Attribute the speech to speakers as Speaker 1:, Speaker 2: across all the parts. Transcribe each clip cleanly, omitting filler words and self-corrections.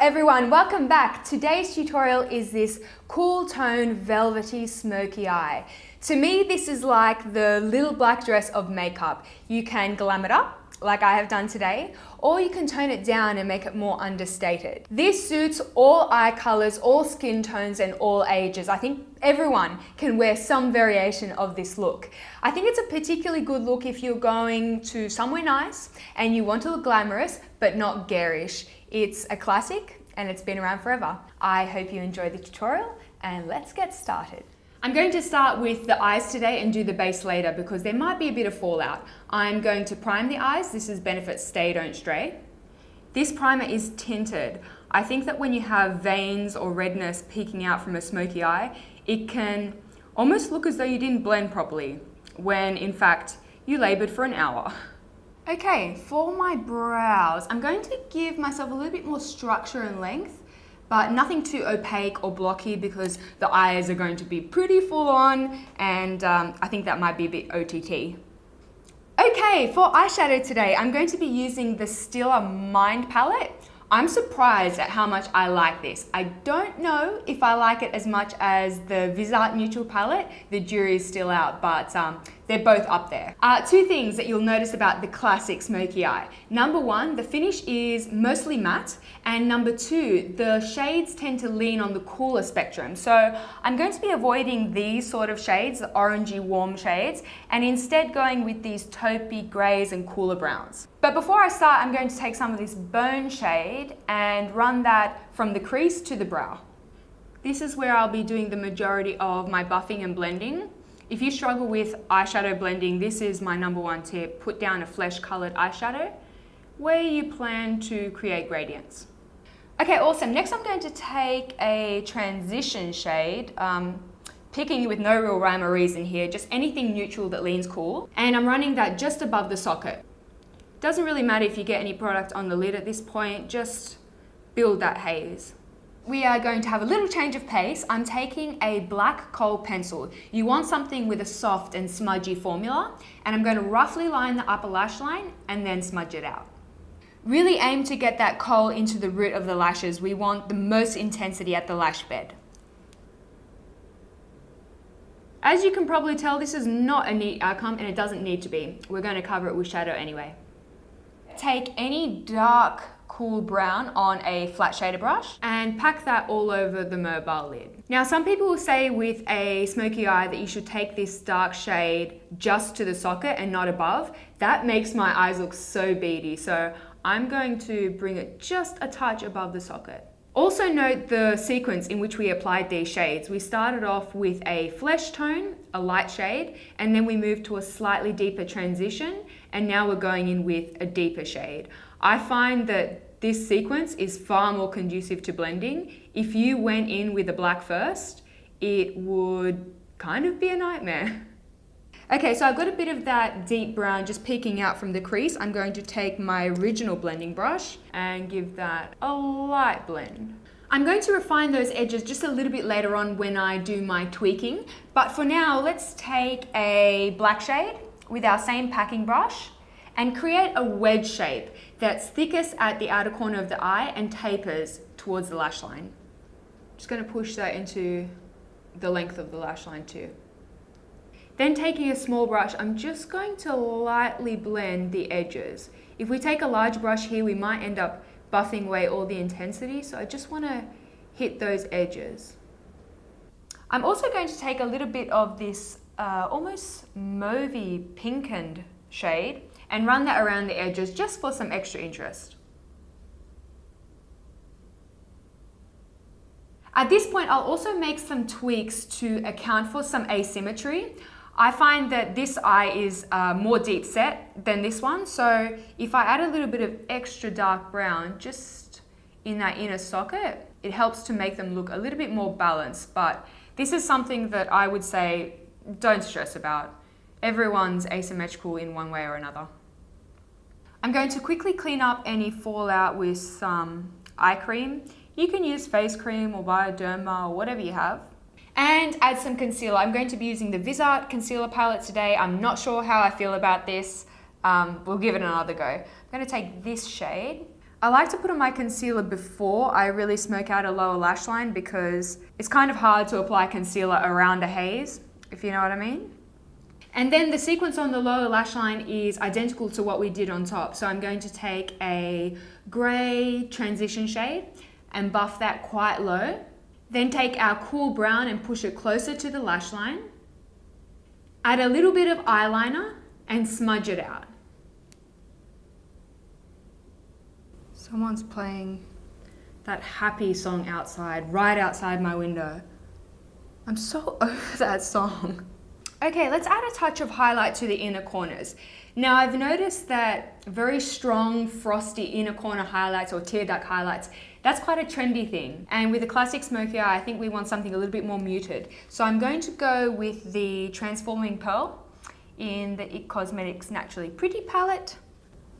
Speaker 1: everyone, welcome back. Today's tutorial is this cool tone velvety smoky eye. To me, this is like the little black dress of makeup. You can glam it up, like I have done today, or you can tone it down and make it more understated. This suits all eye colors, all skin tones, and all ages. I think everyone can wear some variation of this look. I think it's a particularly good look if you're going to somewhere nice and you want to look glamorous, but not garish. It's a classic and it's been around forever. I hope you enjoyed the tutorial and let's get started. I'm going to start with the eyes today and do the base later because there might be a bit of fallout. I'm going to prime the eyes. This is Benefit Stay Don't Stray. This primer is tinted. I think that when you have veins or redness peeking out from a smoky eye, it can almost look as though you didn't blend properly, when in fact you labored for an hour. Okay, for my brows, I'm going to give myself a little bit more structure and length, but nothing too opaque or blocky because the eyes are going to be pretty full on, and I think that might be a bit OTT. Okay, for eyeshadow today, I'm going to be using the Stila Mind palette. I'm surprised at how much I like this. I don't know if I like it as much as the Visart Neutral palette. The jury is still out, but they're both up there. Two things that you'll notice about the classic smoky eye. Number one, the finish is mostly matte, and number two, the shades tend to lean on the cooler spectrum. So I'm going to be avoiding these sort of shades, the orangey warm shades, and instead going with these taupey grays and cooler browns. But before I start, I'm going to take some of this bone shade and run that from the crease to the brow. This is where I'll be doing the majority of my buffing and blending. If you struggle with eyeshadow blending, this is my number one tip. Put down a flesh-colored eyeshadow where you plan to create gradients. Okay, awesome. Next, I'm going to take a transition shade, picking with no real rhyme or reason here, just anything neutral that leans cool. And I'm running that just above the socket. Doesn't really matter if you get any product on the lid at this point, just build that haze. We are going to have a little change of pace. I'm taking a black kohl pencil. You want something with a soft and smudgy formula, and I'm going to roughly line the upper lash line and then smudge it out. Really aim to get that kohl into the root of the lashes. We want the most intensity at the lash bed. As you can probably tell, this is not a neat outcome and it doesn't need to be. We're going to cover it with shadow anyway. Take any dark cool brown on a flat shader brush and pack that all over the mobile lid. Now, some people will say with a smoky eye that you should take this dark shade just to the socket and not above. That makes my eyes look so beady, so I'm going to bring it just a touch above the socket. Also note the sequence in which we applied these shades. We started off with a flesh tone, a light shade, and then we moved to a slightly deeper transition, and now we're going in with a deeper shade. I find that this sequence is far more conducive to blending. If you went in with a black first, it would kind of be a nightmare. Okay, so I've got a bit of that deep brown just peeking out from the crease. I'm going to take my original blending brush and give that a light blend. I'm going to refine those edges just a little bit later on when I do my tweaking, but for now, let's take a black shade with our same packing brush and create a wedge shape that's thickest at the outer corner of the eye and tapers towards the lash line. Just going to push that into the length of the lash line too. Then taking a small brush, I'm just going to lightly blend the edges. If we take a large brush here, we might end up buffing away all the intensity, so I just want to hit those edges. I'm also going to take a little bit of this almost mauvey pinkened shade and run that around the edges just for some extra interest. At this point, I'll also make some tweaks to account for some asymmetry. I find that this eye is more deep set than this one, so if I add a little bit of extra dark brown just in that inner socket, it helps to make them look a little bit more balanced, but this is something that I would say don't stress about. Everyone's asymmetrical in one way or another. I'm going to quickly clean up any fallout with some eye cream. You can use face cream or Bioderma or whatever you have. And add some concealer. I'm going to be using the Visart concealer palette today. I'm not sure how I feel about this. We'll give it another go. I'm going to take this shade. I like to put on my concealer before I really smoke out a lower lash line because it's kind of hard to apply concealer around a haze, if you know what I mean. And then the sequence on the lower lash line is identical to what we did on top. So I'm going to take a grey transition shade and buff that quite low. Then take our cool brown and push it closer to the lash line. Add a little bit of eyeliner and smudge it out. Someone's playing that happy song outside, right outside my window. I'm so over that song. Okay, let's add a touch of highlight to the inner corners. Now I've noticed that very strong frosty inner corner highlights or tear duct highlights, that's quite a trendy thing. And with the classic smoky eye, I think we want something a little bit more muted. So I'm going to go with the Transforming Pearl in the IT Cosmetics Naturally Pretty palette.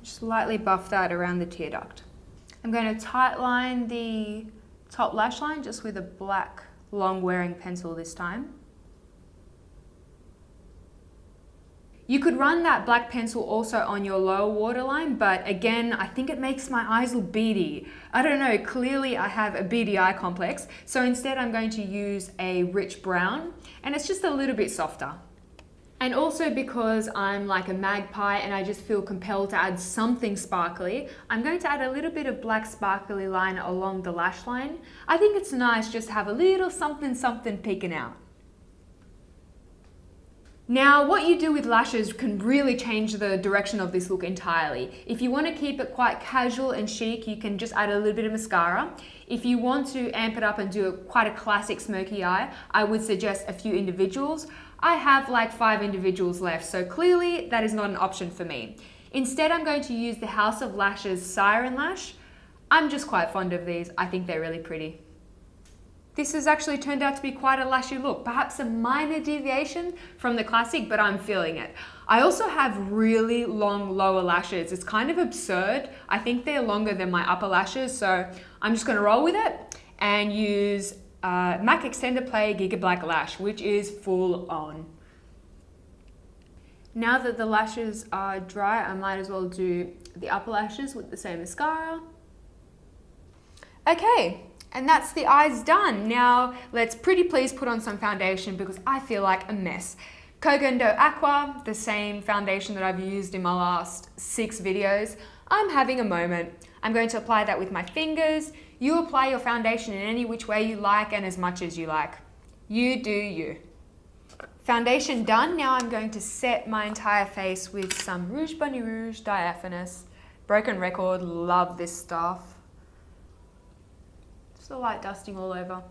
Speaker 1: Just lightly buff that around the tear duct. I'm going to tightline the top lash line just with a black long wearing pencil this time. You could run that black pencil also on your lower waterline, but again, I think it makes my eyes look beady. I don't know, clearly I have a beady eye complex, so instead I'm going to use a rich brown, and it's just a little bit softer. And also because I'm like a magpie and I just feel compelled to add something sparkly, I'm going to add a little bit of black sparkly liner along the lash line. I think it's nice just to have a little something something peeking out. Now, what you do with lashes can really change the direction of this look entirely. If you want to keep it quite casual and chic, you can just add a little bit of mascara. If you want to amp it up and do quite a classic smoky eye, I would suggest a few individuals. I have like 5 individuals left, so clearly that is not an option for me. Instead, I'm going to use the House of Lashes Siren Lash. I'm just quite fond of these. I think they're really pretty. This has actually turned out to be quite a lashy look, perhaps a minor deviation from the classic, but I'm feeling it. I also have really long lower lashes. It's kind of absurd. I think they're longer than my upper lashes, so I'm just gonna roll with it and use MAC Extender Play Gigablack Lash, which is full on. Now that the lashes are dry, I might as well do the upper lashes with the same mascara. Okay. And that's the eyes done. Now let's pretty please put on some foundation because I feel like a mess. Kogundo Aqua, the same foundation that I've used in my last 6 videos. I'm having a moment. I'm going to apply that with my fingers. You apply your foundation in any which way you like and as much as you like. You do you. Foundation done. Now I'm going to set my entire face with some Rouge Bunny Rouge Diaphanous. Broken record, love this stuff. Just a light dusting all over.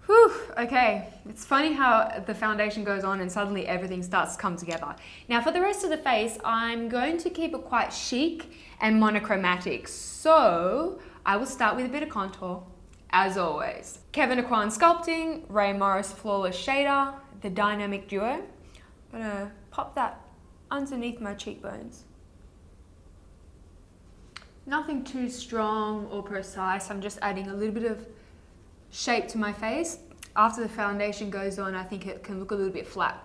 Speaker 1: Whew, okay. It's funny how the foundation goes on and suddenly everything starts to come together. Now for the rest of the face, I'm going to keep it quite chic and monochromatic. So I will start with a bit of contour, as always. Kevyn Aucoin Sculpting, Rae Morris Flawless Shader, the Dynamic Duo. I'm gonna pop that underneath my cheekbones. Nothing too strong or precise. I'm just adding a little bit of shape to my face. After the foundation goes on, I think it can look a little bit flat.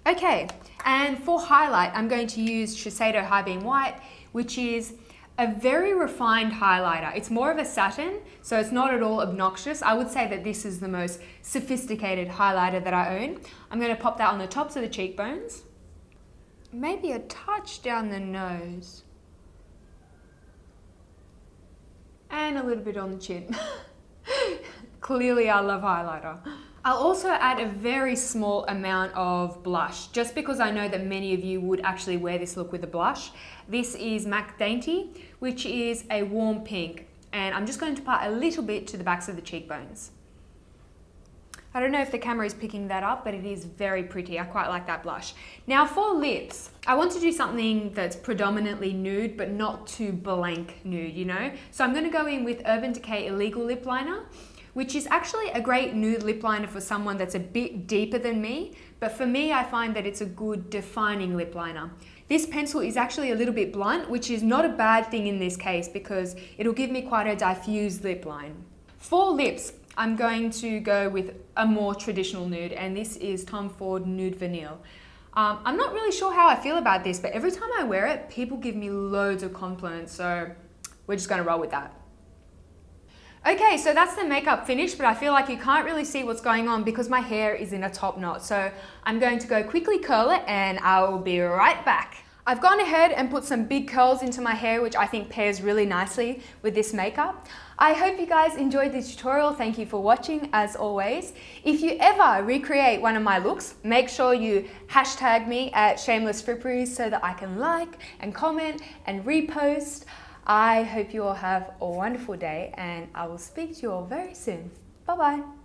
Speaker 1: Okay, and for highlight, I'm going to use Shiseido High Beam White, which is a very refined highlighter. It's more of a satin, so it's not at all obnoxious. I would say that this is the most sophisticated highlighter that I own. I'm going to pop that on the tops of the cheekbones. Maybe a touch down the nose. And a little bit on the chin. Clearly I love highlighter. I'll also add a very small amount of blush, just because I know that many of you would actually wear this look with a blush. This is MAC Dainty, which is a warm pink, and I'm just going to apply a little bit to the backs of the cheekbones. I don't know if the camera is picking that up, but it is very pretty. I quite like that blush. Now for lips, I want to do something that's predominantly nude, but not too blank nude, you know? So I'm gonna go in with Urban Decay Illegal Lip Liner, which is actually a great nude lip liner for someone that's a bit deeper than me, but for me, I find that it's a good defining lip liner. This pencil is actually a little bit blunt, which is not a bad thing in this case because it'll give me quite a diffused lip line. For lips, I'm going to go with a more traditional nude, and this is Tom Ford Nude Vanille. I'm not really sure how I feel about this, but every time I wear it, people give me loads of compliments, so we're just gonna roll with that. Okay, so that's the makeup finished, but I feel like you can't really see what's going on because my hair is in a top knot. So I'm going to go quickly curl it and I will be right back. I've gone ahead and put some big curls into my hair, which I think pairs really nicely with this makeup. I hope you guys enjoyed this tutorial. Thank you for watching as always. If you ever recreate one of my looks, make sure you hashtag me at shamelessfrippery so that I can like and comment and repost. I hope you all have a wonderful day and I will speak to you all very soon. Bye bye.